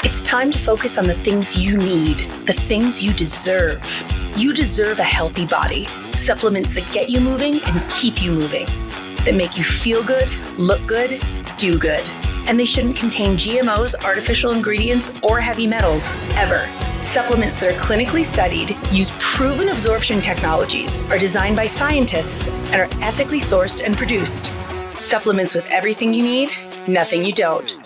It's time to focus on the things you need, the things you deserve. You deserve a healthy body, supplements that get you moving and keep you moving, that make you feel good, look good, do good. And they shouldn't contain GMOs, artificial ingredients, or heavy metals, ever. Supplements that are clinically studied, use proven absorption technologies, are designed by scientists, and are ethically sourced and produced. Supplements with everything you need, nothing you don't.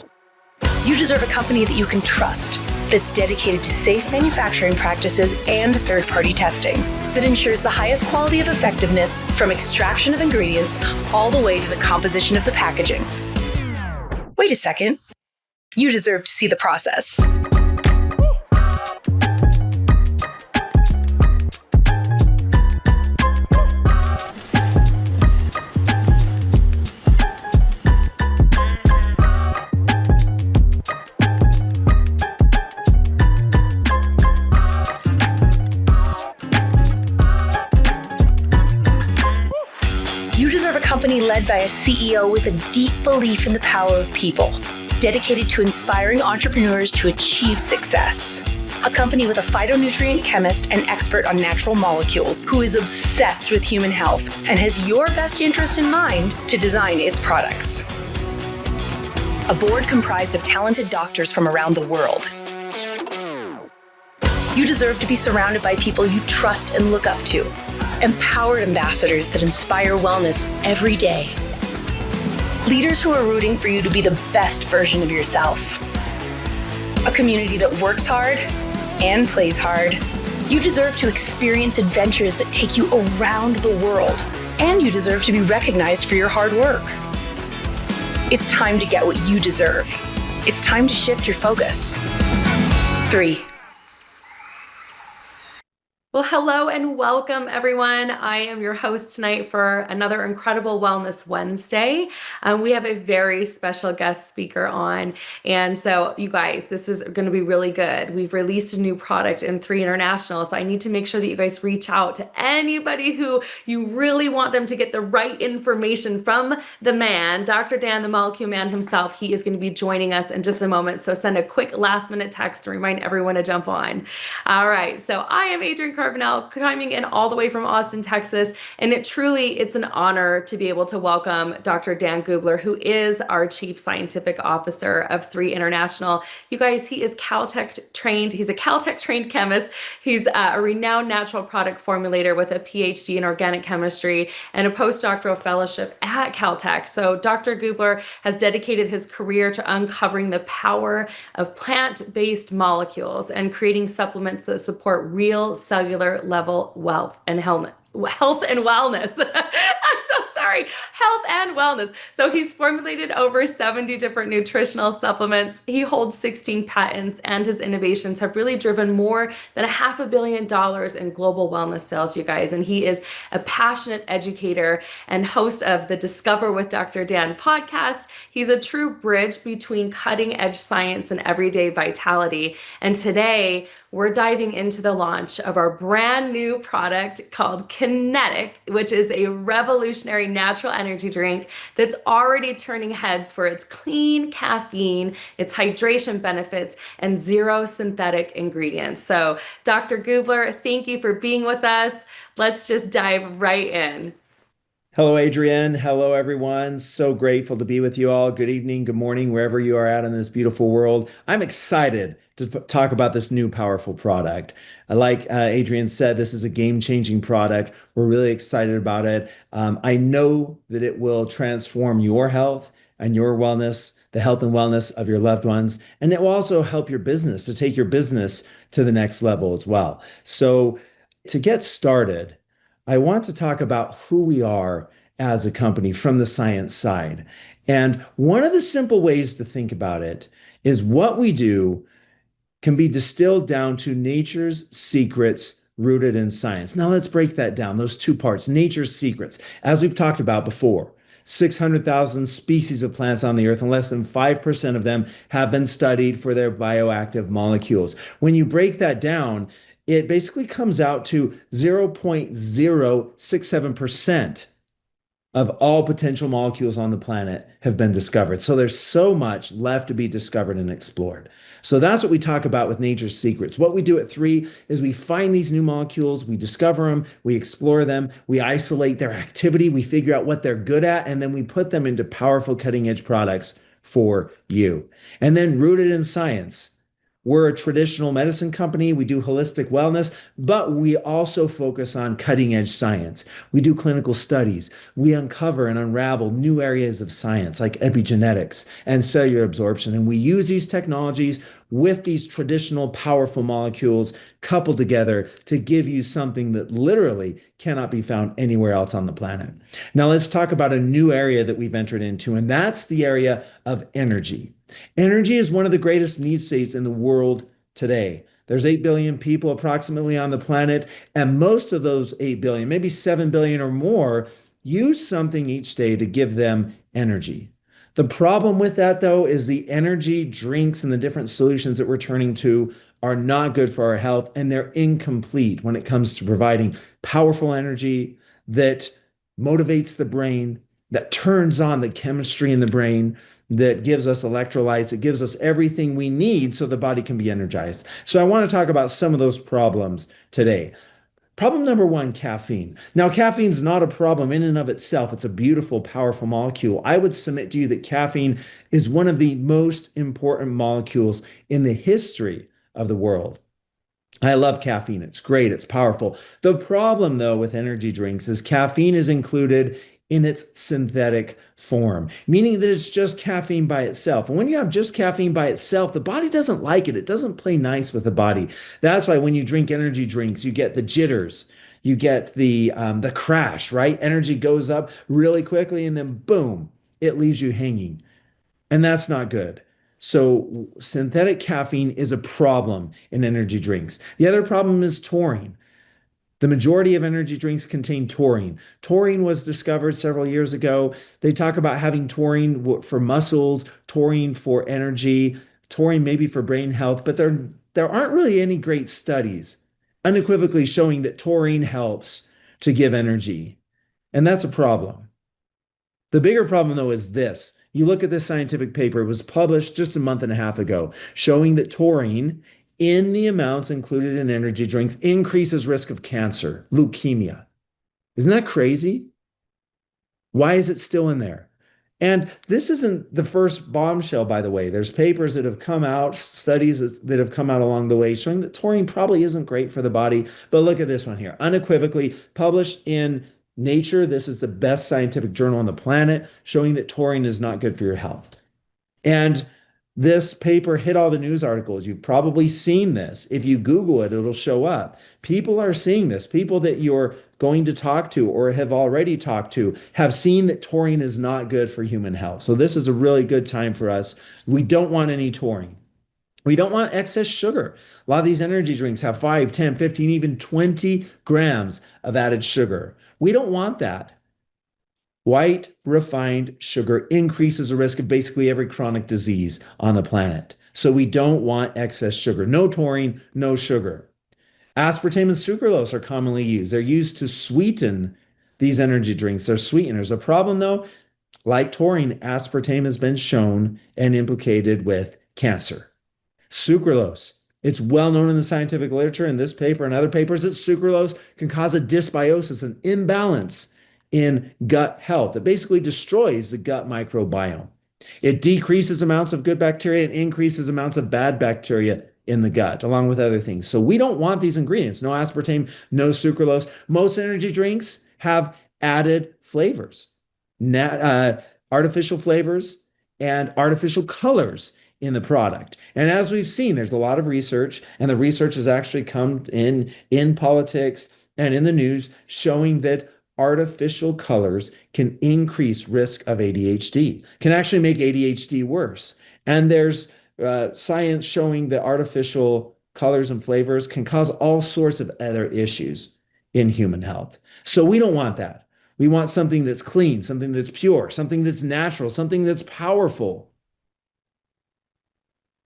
You deserve a company that you can trust, that's dedicated to safe manufacturing practices and third-party testing, that ensures the highest quality of effectiveness from extraction of ingredients all the way to the composition of the packaging. Wait a second. You deserve to see the process. You deserve a company led by a CEO with a deep belief in the power of people, dedicated to inspiring entrepreneurs to achieve success. A company with a phytonutrient chemist and expert on natural molecules who is obsessed with human health and has your best interest in mind to design its products. A board comprised of talented doctors from around the world. You deserve to be surrounded by people you trust and look up to. Empowered ambassadors that inspire wellness every day. Leaders who are rooting for you to be the best version of yourself. A community that works hard and plays hard. You deserve to experience adventures that take you around the world, and you deserve to be recognized for your hard work. It's time to get what you deserve. It's time to shift your focus. 3. Well, hello and welcome, everyone. I am your host tonight for another incredible Wellness Wednesday. We have a very special guest speaker on. And so, you guys, this is going to be really good. We've released a new product in 3 International. So I need to make sure that you guys reach out to anybody who you really want them to get the right information from the man, Dr. Dan, the Molecule Man himself. He is going to be joining us in just a moment. So send a quick last-minute text to remind everyone to jump on. All right. So I am Adrianne Carbonell, chiming in all the way from Austin, Texas. And it's an honor to be able to welcome Dr. Dan Gubler, who is our Chief Scientific Officer of 3 International. You guys, he is Caltech trained. He's a Caltech trained chemist. He's a renowned natural product formulator with a PhD in organic chemistry and a postdoctoral fellowship at Caltech. So Dr. Gubler has dedicated his career to uncovering the power of plant-based molecules and creating supplements that support real cellular level health and wellness. I'm so sorry. Health and wellness. So he's formulated over 70 different nutritional supplements. He holds 16 patents, and his innovations have really driven more than $500 million in global wellness sales, you guys. And he is a passionate educator and host of the Discover with Dr. Dan podcast. He's a true bridge between cutting edge science and everyday vitality. And today, we're diving into the launch of our brand new product called KYNETIC, which is a revolutionary natural energy drink that's already turning heads for its clean caffeine, its hydration benefits, and 0 synthetic ingredients. So, Dr. Gubler, thank you for being with us. Let's just dive right in. Hello, Adrianne. Hello, everyone. So grateful to be with you all. Good evening, good morning, wherever you are at in this beautiful world. I'm excited to talk about this new powerful product. Like Adrianne said, this is a game-changing product. We're really excited about it. I know that it will transform your health and your wellness, the health and wellness of your loved ones, and it will also help your business to take your business to the next level as well. So to get started, I want to talk about who we are as a company from the science side. And one of the simple ways to think about it is what we do can be distilled down to nature's secrets rooted in science. Now let's break that down, those 2 parts, nature's secrets. As we've talked about before, 600,000 species of plants on the earth, and less than 5% of them have been studied for their bioactive molecules. When you break that down, it basically comes out to 0.067% of all potential molecules on the planet have been discovered. So there's so much left to be discovered and explored. So that's what we talk about with Nature's Secrets. What we do at 3 is we find these new molecules, we discover them, we explore them, we isolate their activity, we figure out what they're good at, and then we put them into powerful cutting edge products for you. And then rooted in science. We're a traditional medicine company. We do holistic wellness, but we also focus on cutting edge science. We do clinical studies. We uncover and unravel new areas of science like epigenetics and cellular absorption. And we use these technologies with these traditional powerful molecules coupled together to give you something that literally cannot be found anywhere else on the planet. Now, let's talk about a new area that we've entered into, and that's the area of energy. Energy is one of the greatest need states in the world today. There's 8 billion people approximately on the planet, and most of those 8 billion, maybe 7 billion or more, use something each day to give them energy. The problem with that, though, is the energy drinks and the different solutions that we're turning to are not good for our health, and they're incomplete when it comes to providing powerful energy that motivates the brain, that turns on the chemistry in the brain, that gives us electrolytes, it gives us everything we need so the body can be energized. So I want to talk about some of those problems today. Problem number 1, caffeine. Now, caffeine is not a problem in and of itself. It's a beautiful, powerful molecule. I would submit to you that caffeine is one of the most important molecules in the history of the world. I love caffeine. It's great. It's powerful. The problem, though, with energy drinks is caffeine is included in its synthetic form, meaning that it's just caffeine by itself. And when you have just caffeine by itself, the body doesn't like it. It doesn't play nice with the body. That's why when you drink energy drinks, you get the jitters, you get the crash, right? Energy goes up really quickly, and then boom, it leaves you hanging. And that's not good. So synthetic caffeine is a problem in energy drinks. The other problem is taurine. The majority of energy drinks contain taurine. Taurine was discovered several years ago. They talk about having taurine for muscles, taurine for energy, taurine maybe for brain health, but there aren't really any great studies unequivocally showing that taurine helps to give energy. And that's a problem. The bigger problem, though, is this. You look at this scientific paper, it was published just a month and a half ago, showing that taurine in the amounts included in energy drinks increases risk of cancer, leukemia. Isn't that crazy? Why is it still in there? And this isn't the first bombshell, by the way. There's papers that have come out, studies that have come out along the way showing that taurine probably isn't great for the body. But look at this one here, unequivocally published in Nature. This is the best scientific journal on the planet, showing that taurine is not good for your health. And this paper hit all the news articles. You've probably seen this. If you Google it, it'll show up. People are seeing this. People that you're going to talk to or have already talked to have seen that taurine is not good for human health. So this is a really good time for us. We don't want any taurine. We don't want excess sugar. A lot of these energy drinks have 5, 10, 15, even 20 grams of added sugar. We don't want that. White refined sugar increases the risk of basically every chronic disease on the planet. So we don't want excess sugar. No taurine, no sugar. Aspartame and sucralose are commonly used. They're used to sweeten these energy drinks. They're sweeteners. The problem, though, like taurine, aspartame has been shown and implicated with cancer. Sucralose. It's well known in the scientific literature, in this paper and other papers, that sucralose can cause a dysbiosis, an imbalance in gut health. It basically destroys the gut microbiome. It decreases amounts of good bacteria and increases amounts of bad bacteria in the gut, along with other things. So we don't want these ingredients. No aspartame, no sucralose. Most energy drinks have added flavors, artificial flavors, and artificial colors in the product. And as we've seen, there's a lot of research, and the research has actually come in politics and in the news showing that artificial colors can increase risk of ADHD, can actually make ADHD worse. And there's science showing that artificial colors and flavors can cause all sorts of other issues in human health. So we don't want that. We want something that's clean, something that's pure, something that's natural, something that's powerful.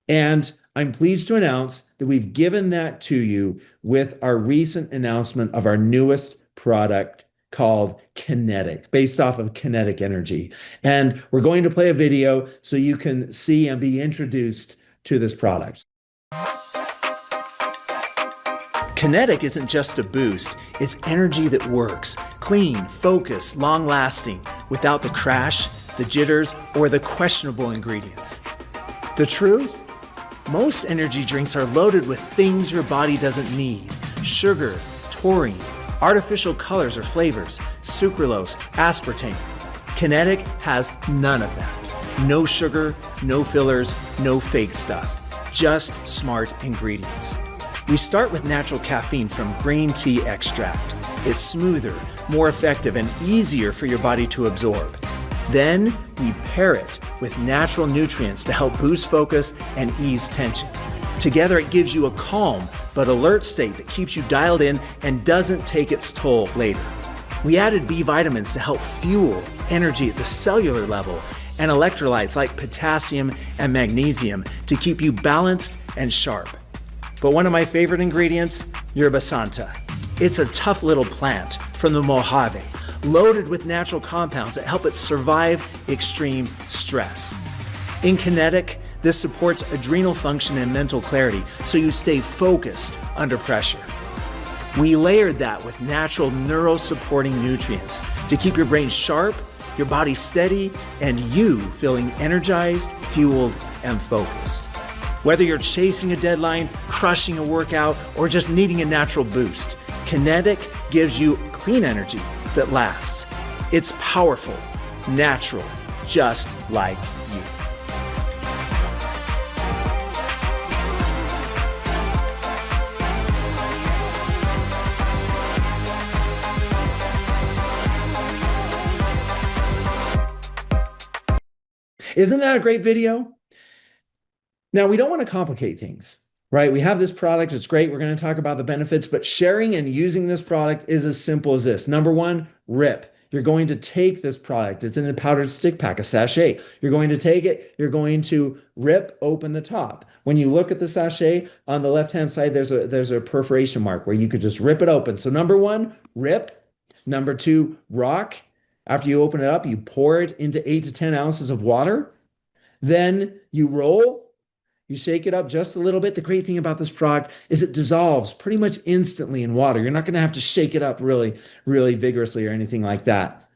And I'm pleased to announce that we've given that to you with our recent announcement of our newest product, called KYNETIC, based off of kinetic energy. And we're going to play a video so you can see and be introduced to this product. KYNETIC isn't just a boost, it's energy that works. Clean, focused, long-lasting, without the crash, the jitters, or the questionable ingredients. The truth? Most energy drinks are loaded with things your body doesn't need. Sugar, taurine, artificial colors or flavors, sucralose, aspartame. KYNETIC has none of that. No sugar, no fillers, no fake stuff. Just smart ingredients. We start with natural caffeine from green tea extract. It's smoother, more effective, and easier for your body to absorb. Then we pair it with natural nutrients to help boost focus and ease tension. Together it gives you a calm but alert state that keeps you dialed in and doesn't take its toll later. We added B vitamins to help fuel energy at the cellular level and electrolytes like potassium and magnesium to keep you balanced and sharp. But one of my favorite ingredients, yerba santa. It's a tough little plant from the Mojave, loaded with natural compounds that help it survive extreme stress. In KYNETIC, this supports adrenal function and mental clarity, so you stay focused under pressure. We layered that with natural neuro-supporting nutrients to keep your brain sharp, your body steady, and you feeling energized, fueled, and focused. Whether you're chasing a deadline, crushing a workout, or just needing a natural boost, KYNETIC gives you clean energy that lasts. It's powerful, natural, just like you. Isn't that a great video? Now, we don't want to complicate things, right? We have this product, it's great, we're going to talk about the benefits, but sharing and using this product is as simple as this. Number one, rip. You're going to take this product, it's in a powdered stick pack, a sachet. You're going to take it, you're going to rip open the top. When you look at the sachet, on the left-hand side, there's a perforation mark where you could just rip it open. So number one, rip. Number two, rock. After you open it up, you pour it into 8 to 10 ounces of water. Then you roll, you shake it up just a little bit. The great thing about this product is it dissolves pretty much instantly in water. You're not going to have to shake it up really, really vigorously or anything like that.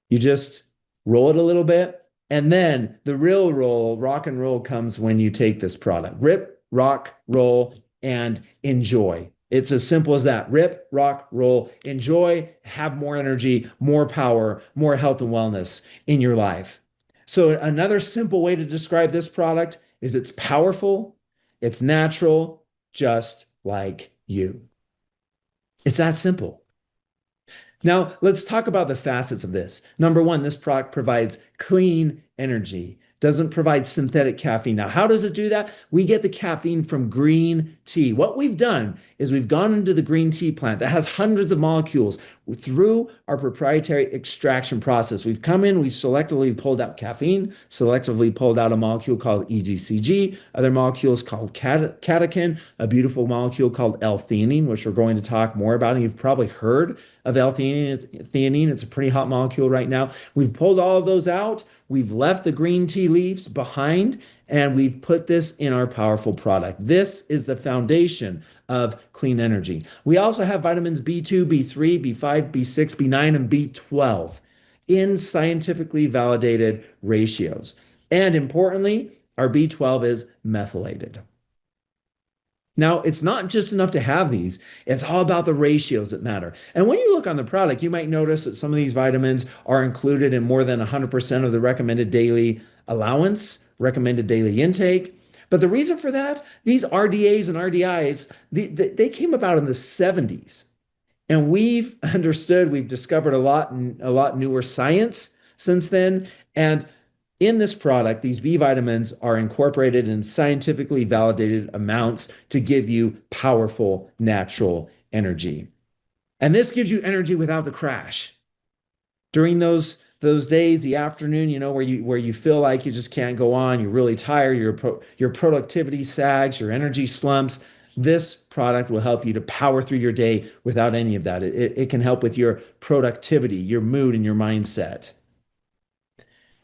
You just roll it a little bit. And then the real roll, rock and roll, comes when you take this product. Rip, rock, roll, and enjoy. It's as simple as that. Rip, rock, roll, enjoy, have more energy, more power, more health and wellness in your life. So another simple way to describe this product is it's powerful, it's natural, just like you. It's that simple. Now, let's talk about the facets of this. Number one, this product provides clean energy. Doesn't provide synthetic caffeine. Now, how does it do that? We get the caffeine from green tea. What we've done is we've gone into the green tea plant that has hundreds of molecules. Through our proprietary extraction process, we've come in, we've selectively pulled out caffeine, selectively pulled out a molecule called EGCG, other molecules called catechin, a beautiful molecule called L-theanine, which we're going to talk more about. And you've probably heard of L-theanine. It's a pretty hot molecule right now. We've pulled all of those out. We've left the green tea leaves behind, and we've put this in our powerful product. This is the foundation of clean energy. We also have vitamins B2, B3, B5, B6, B9, and B12 in scientifically validated ratios. And importantly, our B12 is methylated. Now, it's not just enough to have these. It's all about the ratios that matter. And when you look on the product, you might notice that some of these vitamins are included in more than 100% of the recommended daily allowance, recommended daily intake. But the reason for that, these RDAs and RDIs, they came about in the 70s. And we've discovered a lot newer science since then. And in this product, these B vitamins are incorporated in scientifically validated amounts to give you powerful natural energy. And this gives you energy without the crash. During those days, the afternoon, where you feel like you just can't go on, you're really tired, your productivity sags, your energy slumps, This product will help you to power through your day without any of that. It can help with your productivity, your mood, and your mindset.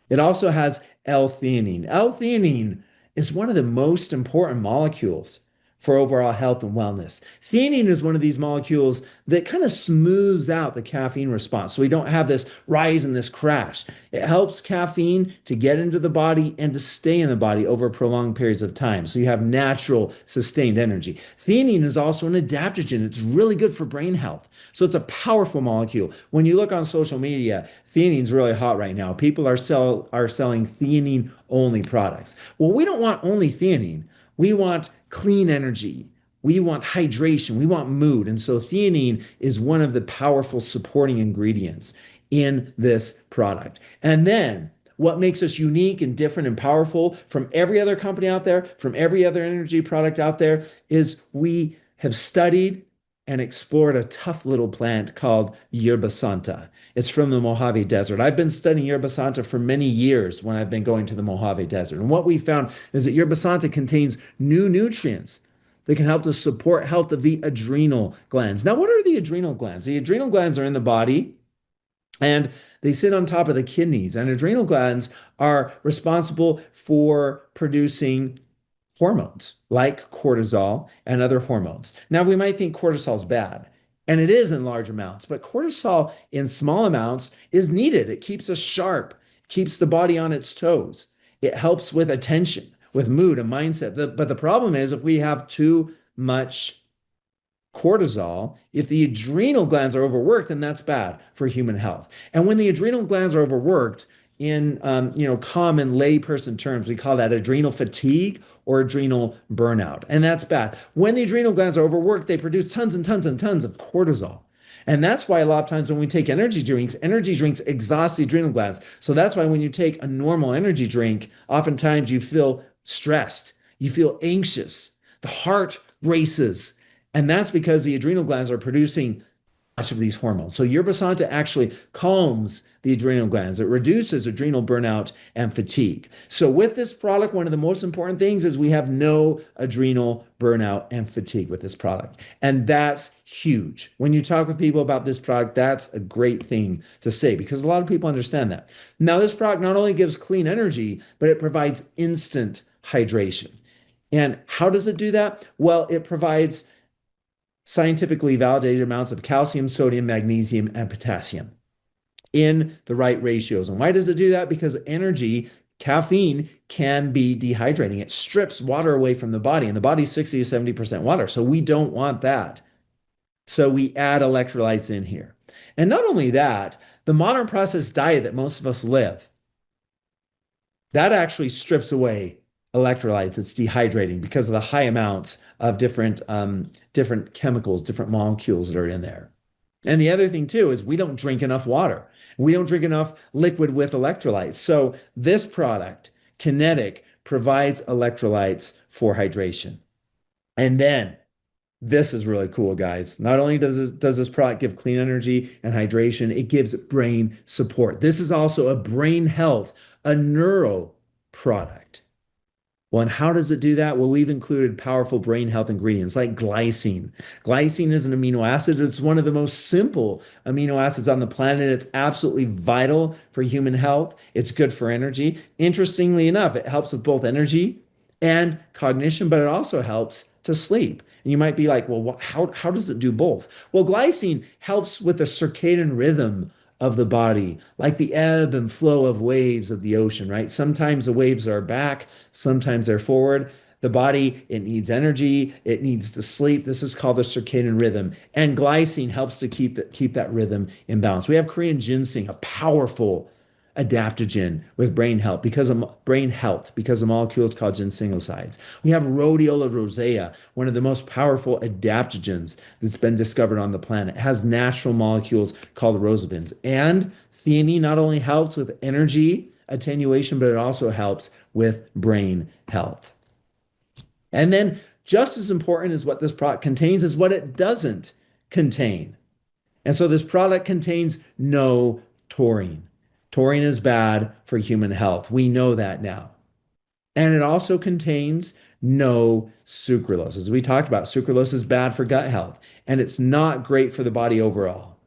It also has L-theanine. L-theanine is one of the most important molecules for overall health and wellness. Theanine is one of these molecules that kind of smooths out the caffeine response so we don't have this rise and this crash. It helps caffeine to get into the body and to stay in the body over prolonged periods of time. So you have natural, sustained energy. Theanine is also an adaptogen. It's really good for brain health. So it's a powerful molecule. When you look on social media, theanine's really hot right now. People are selling theanine only products. Well, we don't want only theanine. We want clean energy. We want hydration. We want mood. And so theanine is one of the powerful supporting ingredients in this product. And then what makes us unique and different and powerful from every other company out there, from every other energy product out there, is we have studied and explored a tough little plant called yerba santa. It's from the Mojave Desert. I've been studying yerba santa for many years when I've been going to the Mojave Desert. And what we found is that yerba santa contains new nutrients that can help to support health of the adrenal glands. Now, what are the adrenal glands? The adrenal glands are in the body and they sit on top of the kidneys. And adrenal glands are responsible for producing hormones like cortisol and other hormones. Now, we might think cortisol is bad, and it is in large amounts, but cortisol in small amounts is needed. It keeps us sharp, keeps the body on its toes. It helps with attention, with mood and mindset. But the problem is if we have too much cortisol, if the adrenal glands are overworked, then that's bad for human health. And when the adrenal glands are overworked, in common layperson terms, we call that adrenal fatigue or adrenal burnout. And that's bad. When the adrenal glands are overworked, they produce tons and tons and tons of cortisol. And that's why a lot of times when we take energy drinks exhaust the adrenal glands. So that's why when you take a normal energy drink, oftentimes you feel stressed, you feel anxious, the heart races. And that's because the adrenal glands are producing much of these hormones. So yerba santa actually calms the adrenal glands. It reduces adrenal burnout and fatigue. So with this product, one of the most important things is we have no adrenal burnout and fatigue with this product. And that's huge. When you talk with people about this product, that's a great thing to say because a lot of people understand that. Now, this product not only gives clean energy, but it provides instant hydration. And how does it do that? Well, it provides scientifically validated amounts of calcium, sodium, magnesium, and potassium in the right ratios. And why does it do that? Because caffeine can be dehydrating. It strips water away from the body, and the body's 60 to 70% water. So we don't want that. So we add electrolytes in here. And not only that, the modern processed diet that most of us live, that actually strips away electrolytes. It's dehydrating because of the high amounts of different chemicals, different molecules that are in there. And the other thing too is we don't drink enough water. We don't drink enough liquid with electrolytes. So this product, KYNETIC, provides electrolytes for hydration. And then this is really cool, guys. Not only does this product give clean energy and hydration, it gives brain support. This is also a brain health, a neuro product. Well, and how does it do that? Well, we've included powerful brain health ingredients like glycine. Glycine is an amino acid. It's one of the most simple amino acids on the planet. It's absolutely vital for human health. It's good for energy. Interestingly enough, it helps with both energy and cognition, but it also helps to sleep. And you might be like, well, how does it do both? Well, glycine helps with the circadian rhythm of the body, like the ebb and flow of waves of the ocean, right? Sometimes the waves are back, sometimes they're forward. The body, it needs energy, it needs to sleep. This is called the circadian rhythm. And glycine helps to keep that rhythm in balance. We have Korean ginseng, a powerful adaptogen with brain health because of the molecule is called ginsenoside. We have rhodiola rosea, one of the most powerful adaptogens that's been discovered on the planet. It has natural molecules called rosavins. And theanine not only helps with energy attenuation, but it also helps with brain health. And then just as important as what this product contains is what it doesn't contain. And so this product contains no taurine. Taurine is bad for human health. We know that now. And it also contains no sucralose. As we talked about, sucralose is bad for gut health and it's not great for the body overall.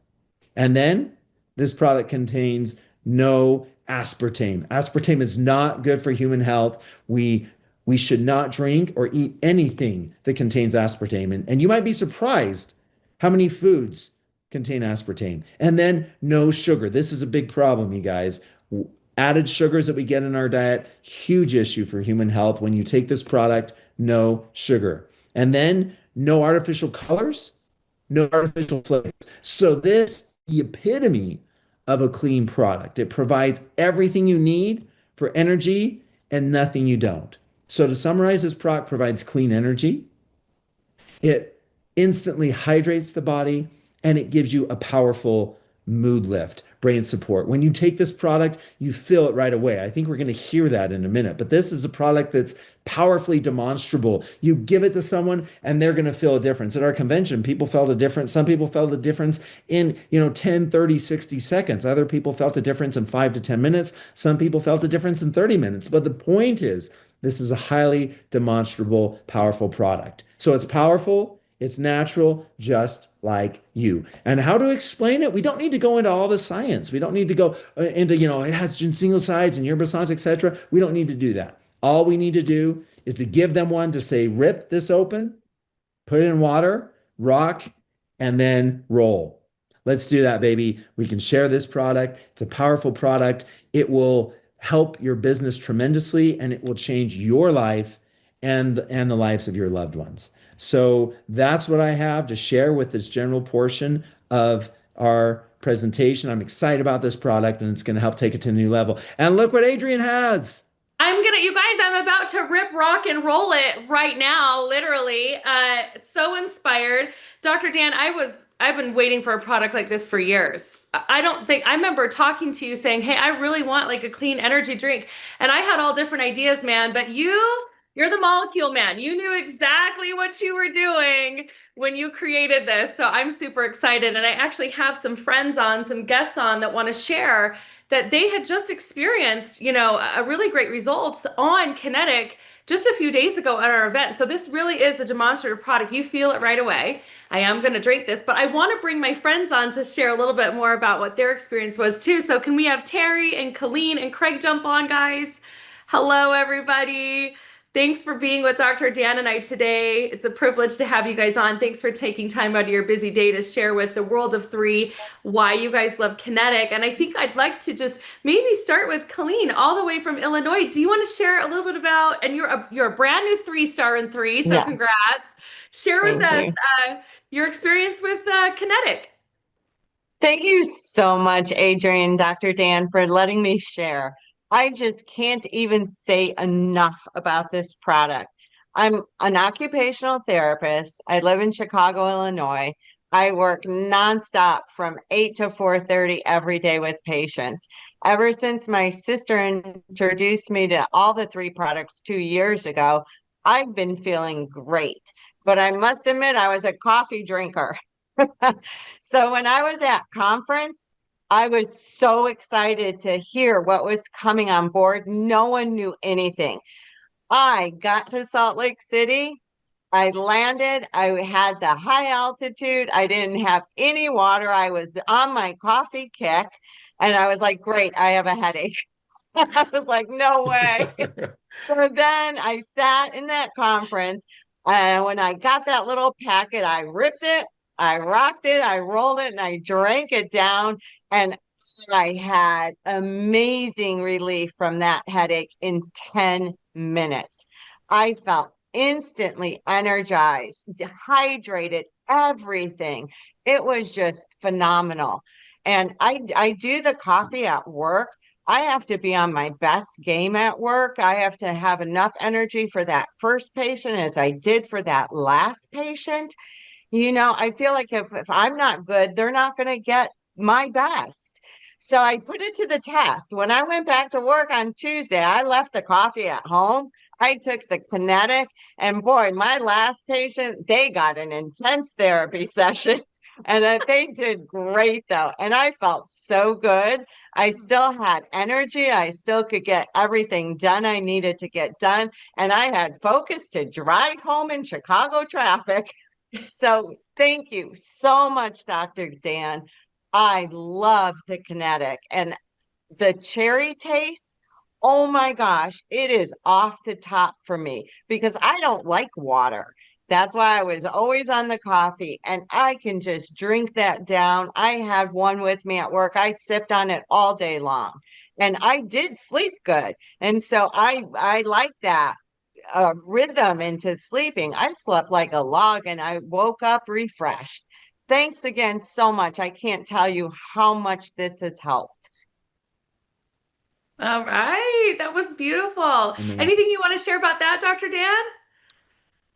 And then this product contains no aspartame. Aspartame is not good for human health. We should not drink or eat anything that contains aspartame. And you might be surprised how many foods contain aspartame. And then no sugar. This is a big problem, you guys. Added sugars that we get in our diet, huge issue for human health. When you take this product, no sugar. And then no artificial colors, no artificial flavors. So this the epitome of a clean product. It provides everything you need for energy and nothing you don't. So to summarize, this product provides clean energy. It instantly hydrates the body and it gives you a powerful mood lift, brain support. When you take this product, you feel it right away. I think we're going to hear that in a minute, but this is a product that's powerfully demonstrable. You give it to someone and they're going to feel a difference. At our convention, people felt a difference. Some people felt a difference in, 10, 30, 60 seconds. Other people felt a difference in 5 to 10 minutes. Some people felt a difference in 30 minutes. But the point is, this is a highly demonstrable, powerful product. So it's powerful, it's natural, just like you. And how to explain it? We don't need to go into all the science. We don't need to go into, it has ginsenyl and yerba et cetera. We don't need to do that. All we need to do is to give them one to say, rip this open, put it in water, rock, and then roll. Let's do that, baby. We can share this product. It's a powerful product. It will help your business tremendously, and it will change your life and the lives of your loved ones. So that's what I have to share with this general portion of our presentation. I'm excited about this product, and it's going to help take it to a new level. And look what Adrianne has. You guys, I'm about to rip, rock, and roll it right now, literally. So inspired. Dr. Dan, I've been waiting for a product like this for years. I remember talking to you saying, hey, I really want like a clean energy drink. And I had all different ideas, man, but you're the molecule man. You knew exactly what you were doing when you created this. So I'm super excited. And I actually have some guests on that want to share that they had just experienced, a really great results on KYNETIC just a few days ago at our event. So this really is a demonstrative product. You feel it right away. I am going to drink this, but I want to bring my friends on to share a little bit more about what their experience was too. So can we have Terry and Colleen and Craig jump on, guys? Hello, everybody. Thanks for being with Dr. Dan and I today. It's a privilege to have you guys on. Thanks for taking time out of your busy day to share with the world of three why you guys love KYNETIC. And I think I'd like to just maybe start with Colleen, all the way from Illinois. Do you want to share a little bit about, and you're a brand new 3-star in 3, so yeah. Congrats. Share with us your experience with KYNETIC. Thank you so much, Adrianne, Dr. Dan, for letting me share. I just can't even say enough about this product. I'm an occupational therapist. I live in Chicago, Illinois. I work nonstop from 8 to 4:30 every day with patients. Ever since my sister introduced me to all the 3 products 2 years ago, I've been feeling great. But I must admit, I was a coffee drinker. So when I was at conference, I was so excited to hear what was coming on board. No one knew anything. I got to Salt Lake City. I landed. I had the high altitude. I didn't have any water. I was on my coffee kick. And I was like, great, I have a headache. I was like, no way. So then I sat in that conference. And when I got that little packet, I ripped it. I rocked it, I rolled it, and I drank it down. And I had amazing relief from that headache in 10 minutes. I felt instantly energized, hydrated, everything. It was just phenomenal. And I do the coffee at work. I have to be on my best game at work. I have to have enough energy for that first patient as I did for that last patient. I feel like if I'm not good, they're not going to get my best. So I put it to the test. When I went back to work on Tuesday, I left the coffee at home. I took the KYNETIC, and boy, my last patient, they got an intense therapy session. And they did great though. And I felt so good. I still had energy. I still could get everything done I needed to get done. And I had focus to drive home in Chicago traffic. So thank you so much, Dr. Dan. I love the Kinetic and the cherry taste. Oh my gosh, it is off the top for me because I don't like water. That's why I was always on the coffee and I can just drink that down. I had one with me at work. I sipped on it all day long and I did sleep good. And so I like that rhythm into sleeping. I slept like a log and I woke up refreshed. Thanks again so much. I can't tell you how much this has helped. All right. That was beautiful. Anything you want to share about that, Dr. Dan?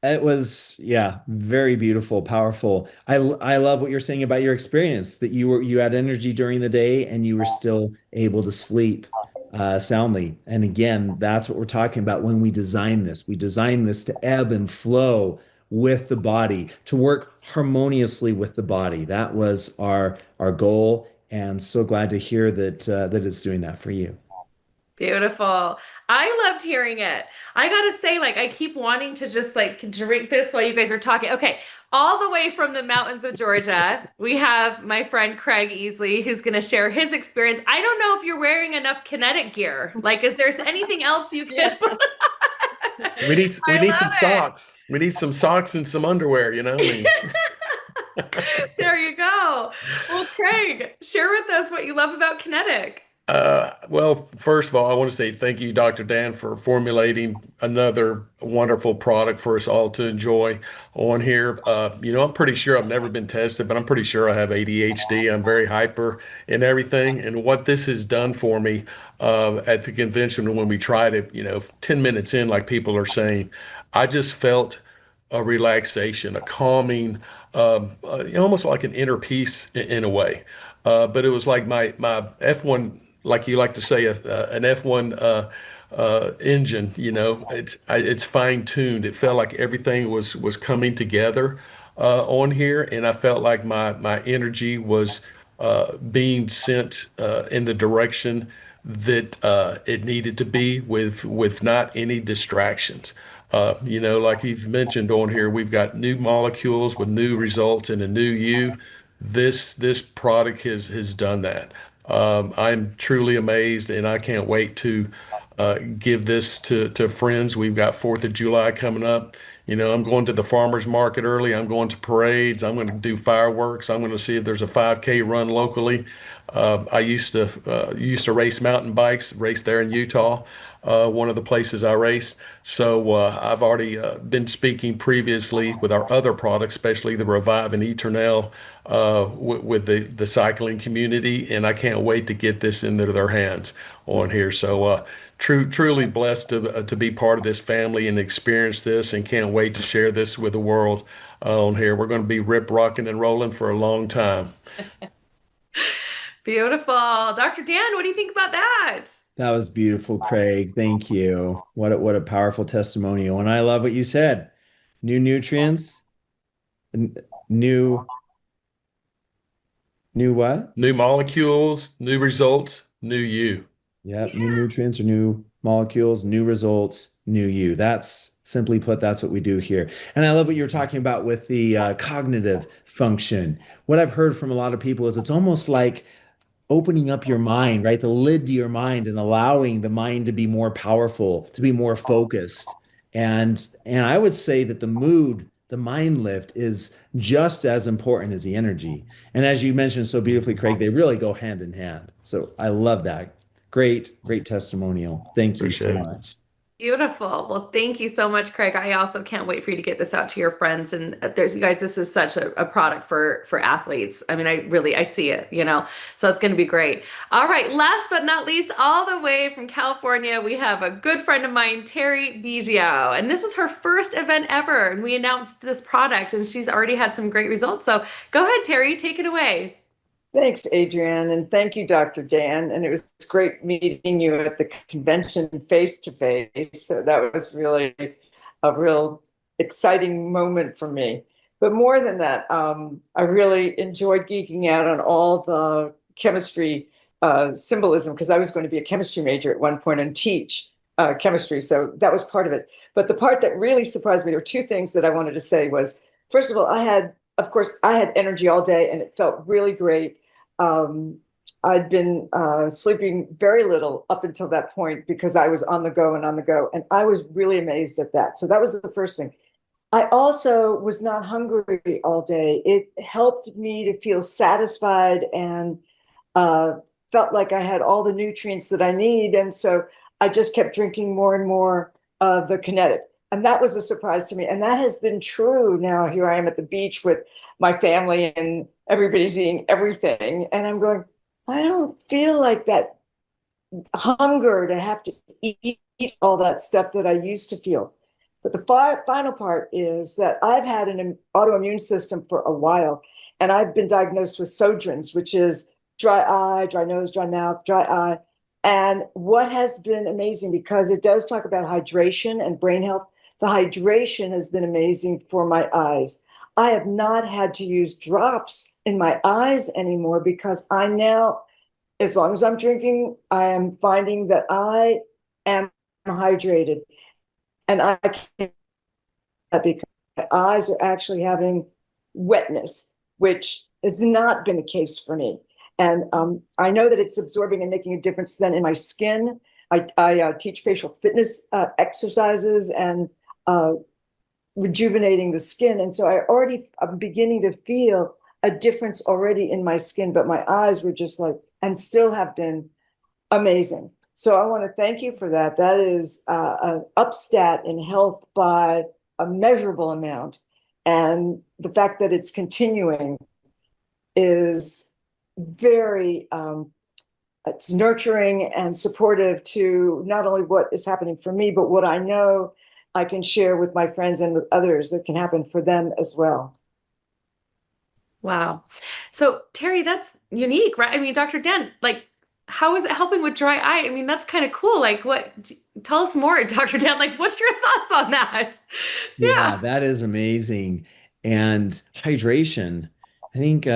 It was, yeah, very beautiful, powerful. I love what you're saying about your experience, that you had energy during the day and you were still able to sleep soundly. And again, that's what we're talking about when we design this. We design this to ebb and flow with the body, to work harmoniously with the body. That was our goal, and so glad to hear that it's doing that for you. Beautiful. I loved hearing it. I gotta say, like, I keep wanting to just like drink this while you guys are talking. Okay, all the way from the mountains of Georgia, we have my friend Craig Easley, who's gonna share his experience. I don't know if you're wearing enough kinetic gear. Like, is there anything else you can put on? We I need some love it. socks. We need some socks and some underwear, you know? I mean, There you go. Well, Craig, share with us what you love about kinetic. well, first of all, I want to say thank you, Dr. Dan, for formulating another wonderful product for us all to enjoy on here. I'm pretty sure I've never been tested, but I'm pretty sure I have ADHD. I'm very hyper and everything. And what this has done for me at the convention when we tried it, 10 minutes in, like people are saying, I just felt a relaxation, a calming, almost like an inner peace in a way. But it was like my F1, like you like to say, an F1 engine. It's fine tuned. It felt like everything was coming together on here, and I felt like my energy was being sent in the direction that it needed to be with not any distractions. Like you've mentioned on here, we've got new molecules with new results and a new you. This product has done that. I'm truly amazed, and I can't wait to give this to friends. We've got 4th of July coming up. I'm going to the farmers market early. I'm going to parades. I'm going to do fireworks. I'm going to see if there's a 5K run locally. I used to race mountain bikes, race there in Utah, one of the places I raced. So I've already been speaking previously with our other products, especially the Revive and Eternel, with the cycling community, and I can't wait to get this into their hands on here. So truly blessed to be part of this family and experience this, and can't wait to share this with the world on here. We're going to be rip rocking and rolling for a long time. Beautiful. Dr. Dan, what do you think about that? That was beautiful, Craig. Thank you. What a powerful testimonial. And I love what you said. New nutrients, new what? New molecules, new results, new you. Yep, new nutrients or new molecules, new results, new you. That's simply put, that's what we do here. And I love what you're talking about with the cognitive function. What I've heard from a lot of people is it's almost like opening up your mind, right? The lid to your mind and allowing the mind to be more powerful, to be more focused. And I would say that the mood, the mind lift is just as important as the energy. And as you mentioned so beautifully, Craig, they really go hand in hand. So I love that. Great testimonial. Thank you so Appreciate it. much. Beautiful. Well, thank you so much, Craig. I also can't wait for you to get this out to your friends. And you guys, this is such a product for athletes. I mean, I see it, so it's going to be great. All right. Last but not least, all the way from California, we have a good friend of mine, Terry Biggio. And this was her first event ever. And we announced this product and she's already had some great results. So go ahead, Terry, take it away. Thanks, Adrianne, and thank you, Dr. Dan. And it was great meeting you at the convention face to face. So that was really a real exciting moment for me. But more than that, I really enjoyed geeking out on all the chemistry symbolism, because I was going to be a chemistry major at one point and teach chemistry. So that was part of it. But the part that really surprised me, there were two things that I wanted to say was, first of all, of course, I had energy all day and it felt really great. I'd been sleeping very little up until that point because I was on the go. And I was really amazed at that. So that was the first thing. I also was not hungry all day. It helped me to feel satisfied and felt like I had all the nutrients that I need. And so I just kept drinking more and more of the KYNETIC. And that was a surprise to me. And that has been true. Now here I am at the beach with my family and everybody's eating everything. And I'm going, I don't feel like that hunger to have to eat all that stuff that I used to feel. But the final part is that I've had an autoimmune system for a while, and I've been diagnosed with Sjogren's, which is dry eye, dry nose, dry mouth, dry eye. And what has been amazing, because it does talk about hydration and brain health, the hydration has been amazing for my eyes. I have not had to use drops in my eyes anymore because I now, as long as I'm drinking, I am finding that I am hydrated. And I can't, because my eyes are actually having wetness, which has not been the case for me. And I know that it's absorbing and making a difference then in my skin. I teach facial fitness exercises and rejuvenating the skin. And so I'm beginning to feel a difference already in my skin, but my eyes were just like, and still have been amazing. So I want to thank you for that. That is an upstat in health by a measurable amount. And the fact that it's continuing is very, it's nurturing and supportive to not only what is happening for me, but what I know I can share with my friends and with others that can happen for them as well. Wow. So Terry, that's unique, right? I mean, Dr. Dan, like, how is it helping with dry eye? I mean, that's kind of cool. Like, tell us more, Dr. Dan, like, what's your thoughts on that? Yeah, that is amazing. And hydration, I think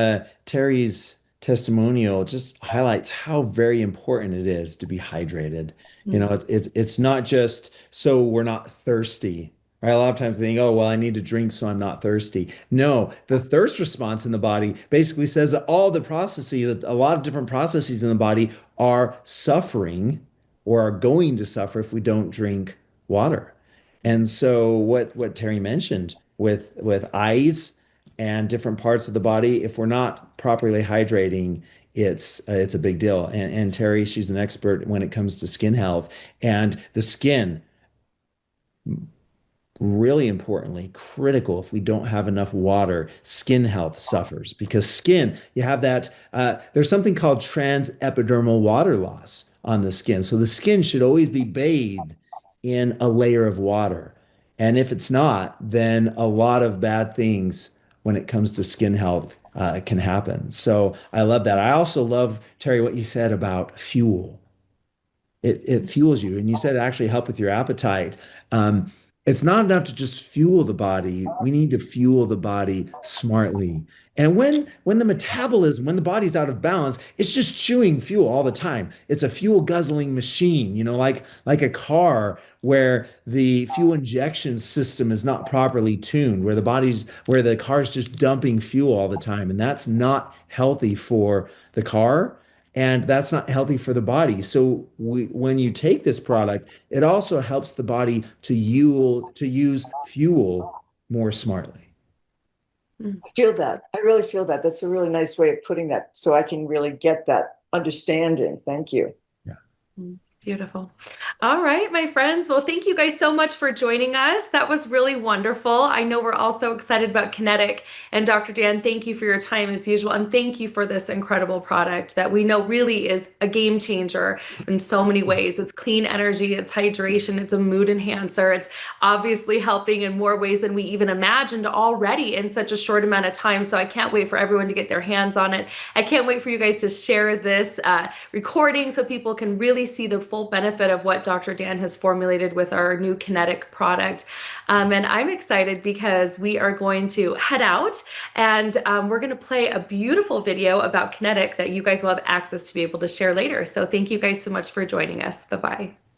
Terry's testimonial just highlights how very important it is to be hydrated. You know, it's not just so we're not thirsty, right? A lot of times they think, oh, well, I need to drink so I'm not thirsty. No, the thirst response in the body basically says that all the processes, a lot of different processes in the body are suffering or are going to suffer if we don't drink water. And so what Terry mentioned with eyes and different parts of the body, if we're not properly hydrating, it's a big deal. And Terry, she's an expert when it comes to skin health, and the skin, really importantly, critical. If we don't have enough water, skin health suffers because skin, you have that, there's something called transepidermal water loss on the skin. So the skin should always be bathed in a layer of water. And if it's not, then a lot of bad things when it comes to skin health can happen. So I love that. I also love, Terry, what you said about fuel. It fuels you. And you said it actually helped with your appetite. It's not enough to just fuel the body. We need to fuel the body smartly. And when the metabolism, when the body's out of balance, it's just chewing fuel all the time. It's a fuel guzzling machine, you know, like a car where the fuel injection system is not properly tuned, where the car's just dumping fuel all the time. And that's not healthy for the car. And that's not healthy for the body. So when you take this product, it also helps the body to use fuel more smartly. I feel that. I really feel that. That's a really nice way of putting that, so I can really get that understanding. Thank you. Yeah. Beautiful. All right, my friends. Well, thank you guys so much for joining us. That was really wonderful. I know we're all so excited about KYNETIC. And Dr. Dan, thank you for your time as usual. And thank you for this incredible product that we know really is a game changer in so many ways. It's clean energy, it's hydration, it's a mood enhancer. It's obviously helping in more ways than we even imagined already in such a short amount of time. So I can't wait for everyone to get their hands on it. I can't wait for you guys to share this recording so people can really see the full benefit of what Dr. Dan has formulated with our new KYNETIC product. And I'm excited because we are going to head out and we're going to play a beautiful video about KYNETIC that you guys will have access to be able to share later. So thank you guys so much for joining us. Bye-bye.